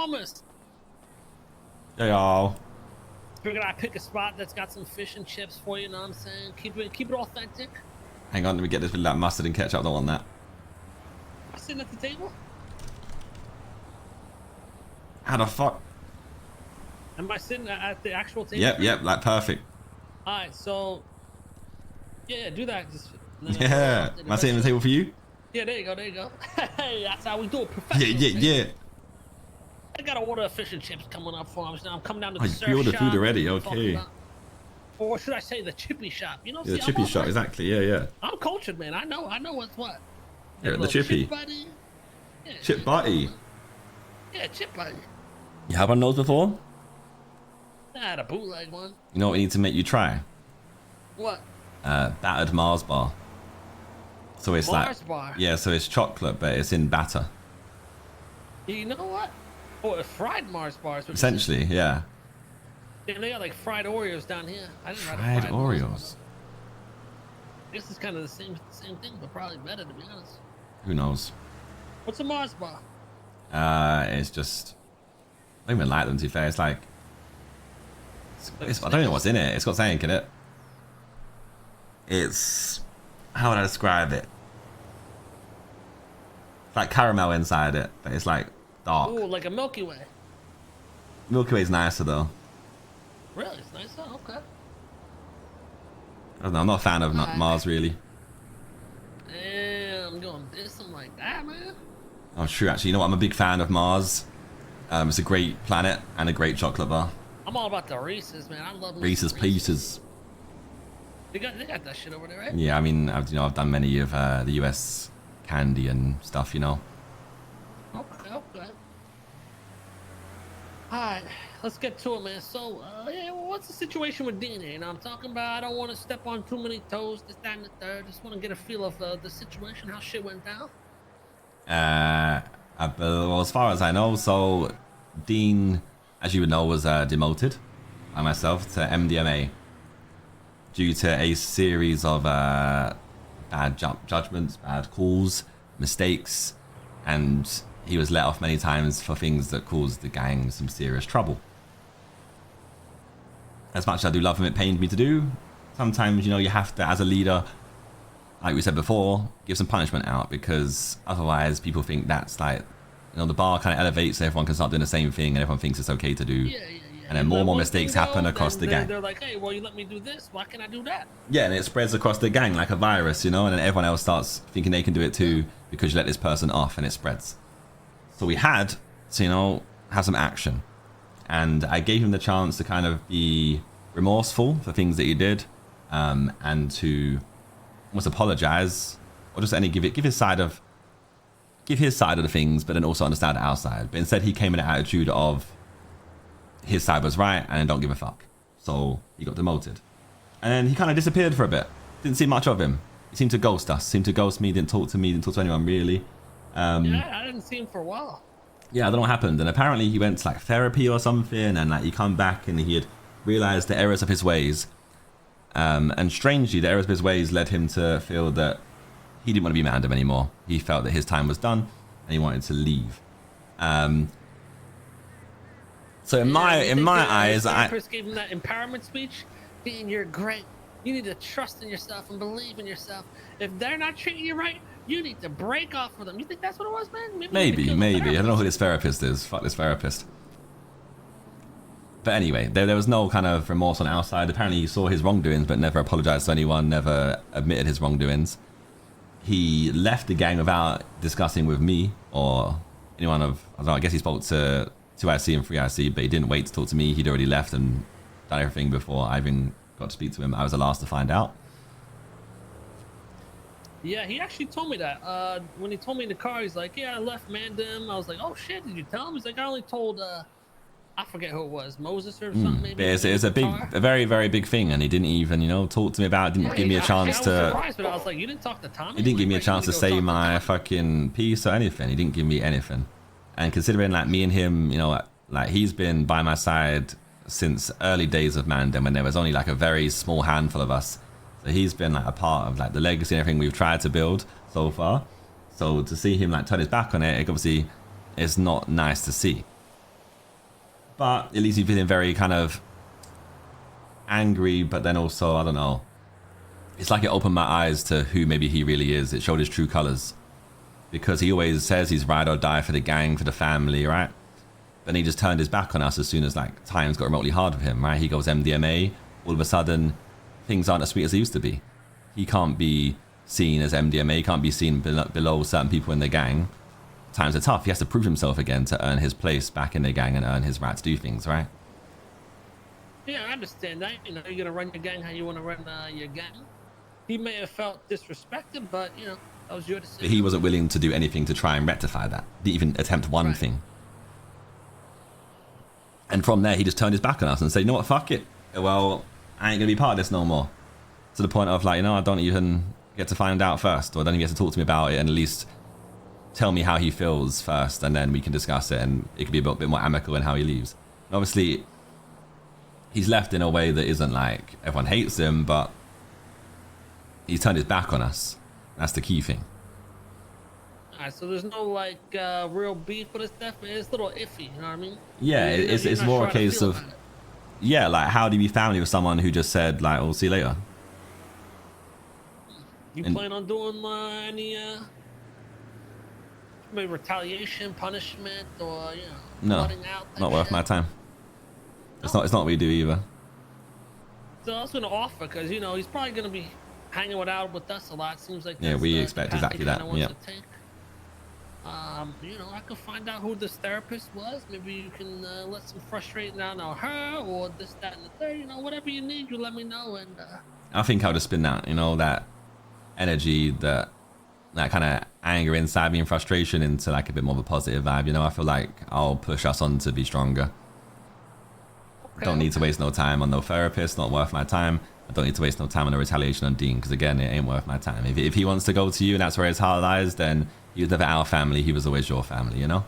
Thomas. Hey, y'all. Figured I'd pick a spot that's got some fish and chips for you, know what I'm saying? Keep it authentic. Hang on, let me get this with that mustard and ketchup. I don't want that. You sitting at the table? How the fuck? Am I sitting at the actual table? Yep, like perfect. Alright, so yeah, do that. Yeah. Am I sitting at the table for you? Yeah, there you go. Hey, that's how we do it professionally. Yeah. I got to order fish and chips coming up for us now. I'm coming down to the surf you ordered shop. food already, okay. Or should I say the Chippy shop? You know, Yeah, the Chippy shop, exactly. Yeah. I'm cultured, man. I know what's what. Yeah, the Chippy. Chip buddy. Yeah, Chip buddy. Yeah, chip buddy. You had one of those before? I had a bootleg one. You know what we need to make you try? What? Battered Mars bar. So it's Mars bar? Yeah, so it's chocolate, but it's in batter. You know what? Oh, it's fried Mars bars. Essentially, yeah. And they got like fried Oreos down here. I didn't fried Oreos. This is kind of the same thing, but probably better, to be honest. Who knows? What's a Mars bar? It's just, I don't even like them, to be fair. It's like, I don't know what's in it. It's got something in it. It's, how would I describe it? It's like caramel inside it, but it's like dark. Ooh, like a Milky Way. Milky Way's nicer though. Really? It's nicer? Okay. I don't know, I'm not a fan of Mars really. Damn, I'm going to do something like that, man. Oh, true, actually. You know what? I'm a big fan of Mars. It's a great planet and a great chocolate bar. I'm all about the Reese's, man. I love Reese's Pieces. They got that shit over there, right? Yeah, I mean, I've done many of the US candy and stuff, you know. Okay. Alright, let's get to it, man. So, yeah, well, what's the situation with Dean here? You know, I'm talking about I don't want to step on too many toes, this, that, and the third. Just want to get a feel of the situation, how shit went down. Well, as far as I know, so Dean, as you would know, was demoted by myself to MDMA due to a series of bad judgments, bad calls, mistakes, and he was let off many times for things that caused the gang some serious trouble. As much as I do love him, it pained me to do. Sometimes, you have to, as a leader, like we said before, give some punishment out, because otherwise people think that's like, the bar kind of elevates so everyone can start doing the same thing and everyone thinks it's okay to do. Yeah. And then more and more mistakes happen across the gang. They're like, hey, well, you let me do this. Why can't I do that? Yeah, and it spreads across the gang like a virus, and then everyone else starts thinking they can do it too because you let this person off and it spreads. So we had to, have some action. And I gave him the chance to kind of be remorseful for things that he did, and to almost apologize, or just give his side of the things, but then also understand our side. But instead he came in an attitude of his side was right and don't give a fuck. So he got demoted. And then he kind of disappeared for a bit. Didn't see much of him. He seemed to ghost us, seemed to ghost me, didn't talk to me, didn't talk to anyone really. Yeah, I didn't see him for a while. Yeah, I don't know what happened. And apparently he went to like therapy or something, and like he come back and he had realized the errors of his ways. And strangely, the errors of his ways led him to feel that he didn't want to be Mandem anymore. He felt that his time was done and he wanted to leave. So in my eyes, I first gave him that empowerment speech. Being you're great. You need to trust in yourself and believe in yourself. If they're not treating you right, you need to break off with them. You think that's what it was, man? Maybe. I don't know who this therapist is. Fuck this therapist. But anyway, there was no kind of remorse on our side. Apparently he saw his wrongdoings but never apologized to anyone, never admitted his wrongdoings. He left the gang without discussing with me or anyone of, I don't know, I guess he spoke to 2IC and 3IC, but he didn't wait to talk to me. He'd already left and done everything before I even got to speak to him. I was the last to find out. Yeah, he actually told me that. When he told me in the car, he's like, yeah, I left Mandem. I was like, oh shit, did you tell him? He's like, I only told, I forget who it was, Moses or something maybe. But it's a very, very big thing, and he didn't even, talk to me about it, didn't give me a chance to... I was surprised, but I was like, you didn't talk to Tommy? He didn't give me a chance to say my fucking piece or anything. He didn't give me anything. And considering, like, me and him, like, he's been by my side since early days of Mandem, when there was only, like, a very small handful of us. So he's been, like, a part of, like, the legacy and everything we've tried to build so far. So to see him, like, turn his back on it, obviously, it's not nice to see. But at least he's feeling very kind of angry, but then also, I don't know. It's like it opened my eyes to who maybe he really is. It showed his true colors. Because he always says he's ride or die for the gang, for the family, right? But he just turned his back on us as soon as like times got remotely hard with him, right? He goes MDMA. All of a sudden, things aren't as sweet as they used to be. He can't be seen as MDMA. He can't be seen below certain people in the gang. Times are tough. He has to prove himself again to earn his place back in the gang and earn his right to do things, right? Yeah, I understand that. You know, you're gonna run your gang how you want to run your gang. He may have felt disrespected, but you know, that was your decision. But he wasn't willing to do anything to try and rectify that. Didn't even attempt one thing. And from there, he just turned his back on us and said, you know what, fuck it. Well, I ain't gonna be part of this no more. To the point of like, you know, I don't even get to find out first, or then he gets to talk to me about it and at least tell me how he feels first, and then we can discuss it, and it could be a bit more amicable in how he leaves. And obviously, he's left in a way that isn't like everyone hates him, but he's turned his back on us. That's the key thing. Alright, so there's no like real beef with this stuff, man. It's a little iffy, you know what I mean? Yeah, it's more a case of, yeah, like how do you be family with someone who just said like, "We'll see you later"? You plan on doing any maybe retaliation, punishment, or you know, No, out not worth my time. It's not what we do either. So I was gonna offer, because you know he's probably gonna be hanging out with us a lot. Seems like yeah, we expect exactly that. Yeah. You know, I could find out who this therapist was. Maybe you can let some frustrating out on her, or this, that, and the third. You know, whatever you need, you let me know. And I think I'll just spin that. You know, that energy, that kind of anger inside me and frustration into like a bit more of a positive vibe. You know, I feel like I'll push us on to be stronger. okay, Don't need to waste no time on no therapist. Not worth my time. I don't need to waste no time on the retaliation on Dean, because again, it ain't worth my time. If he wants to go to you and that's where his heart lies, then he was never our family. He was always your family, you know?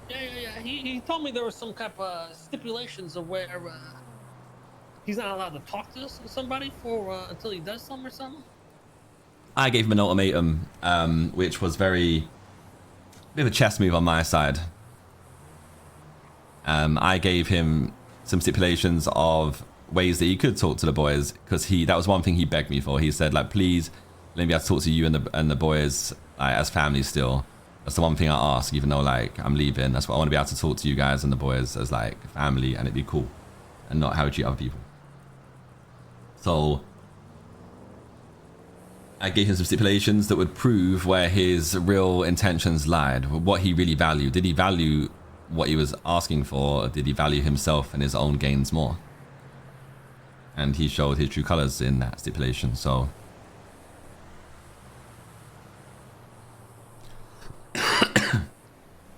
Yeah. He told me there was some type of stipulations of where he's not allowed to talk to somebody for until he does something or something. I gave him an ultimatum, which was bit of a chess move on my side. I gave him some stipulations of ways that he could talk to the boys, because that was one thing he begged me for. He said, like, please let me be able to talk to you and the boys like, as family still. That's the one thing I ask, even though like I'm leaving. That's what I want to be able to talk to you guys and the boys as like family, and it'd be cool, and not how we treat other people. So I gave him some stipulations that would prove where his real intentions lied, what he really valued. Did he value what he was asking for, or did he value himself and his own gains more? And he showed his true colors in that stipulation. So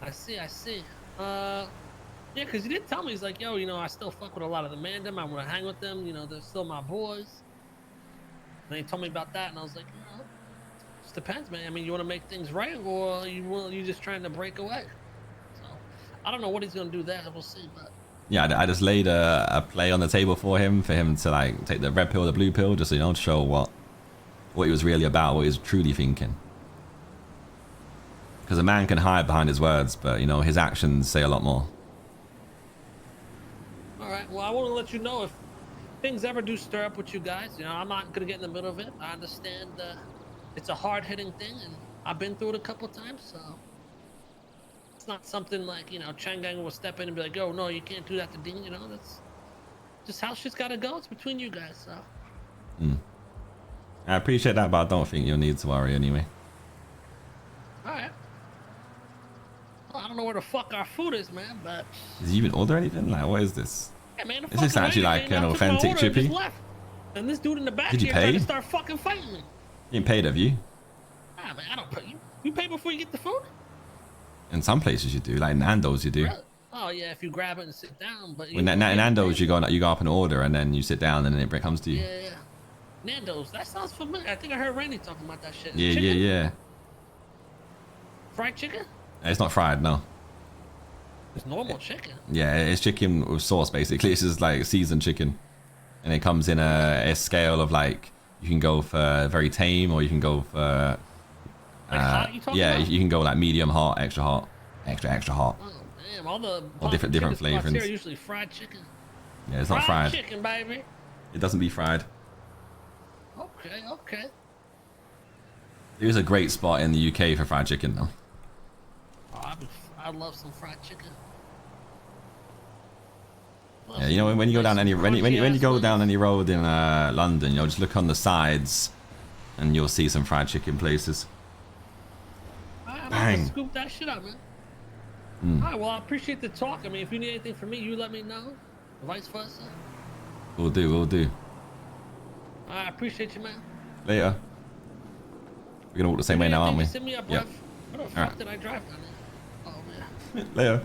I see. Yeah, because he did tell me, he's like, yo, you know, I still fuck with a lot of the Mandem. I want to hang with them. You know, they're still my boys. And he told me about that, and I was like, you know, just depends, man. I mean, you want to make things right, or you just trying to break away? So I don't know what he's gonna do there. We'll see, but. Yeah, I just laid a play on the table for him to like take the red pill, the blue pill, just so, you know, to show what he was really about, what he was truly thinking. Because a man can hide behind his words, but you know his actions say a lot more. All right. Well, I want to let you know if things ever do stir up with you guys. You know, I'm not gonna get in the middle of it. I understand it's a hard-hitting thing, and I've been through it a couple times, so. It's not something like, you know, Changang will step in and be like, "Oh no, you can't do that to Dean." You know, that's just how shit's gotta go. It's between you guys, so. I appreciate that, but I don't think you'll need to worry anyway. All right. Well, I don't know where the fuck our food is, man, but. Did you even order anything? Like, what is this? Yeah, man, Is this actually like an authentic Chippy? And this dude in the back Did you here pay? tried to start fucking fighting me. You ain't paid, have you? Ah, man, I don't pay you. You pay before you get the food? In some places you do, like in Nando's you do. Really? Oh yeah, if you grab it and sit down, but. In Nando's you go up and order, and then you sit down, and then it comes to you. Yeah. Nando's, that sounds familiar. I think I heard Randy talking about that shit. Yeah. Fried chicken? It's not fried, no. It's normal chicken. Yeah, it's chicken with sauce basically. It's just like seasoned chicken, and it comes in a scale of like you can go for very tame, or you can go for hot, you talking yeah, about? you can go like medium hot, extra hot, extra hot. Oh Damn, all the Or different chicken spots flavorings. here are usually fried chicken. Yeah, it's not fried. Chicken, baby. It doesn't be fried. Okay, okay. There's a great spot in the UK for fried chicken though. Oh, I love some fried chicken. Yeah, you know when you go down any when you go down any road in London, you know, just look on the sides, and you'll see some fried chicken places. I'm Bang. gonna scoop that shit up, man. All right, well, I appreciate the talk. I mean, if you need anything from me, you let me know. Vice versa. We'll do. I appreciate you, man. Later. We're gonna walk the same way now, aren't we? Send me up, Yep. What the fuck Alright. did I drive down there? Oh, man. Later.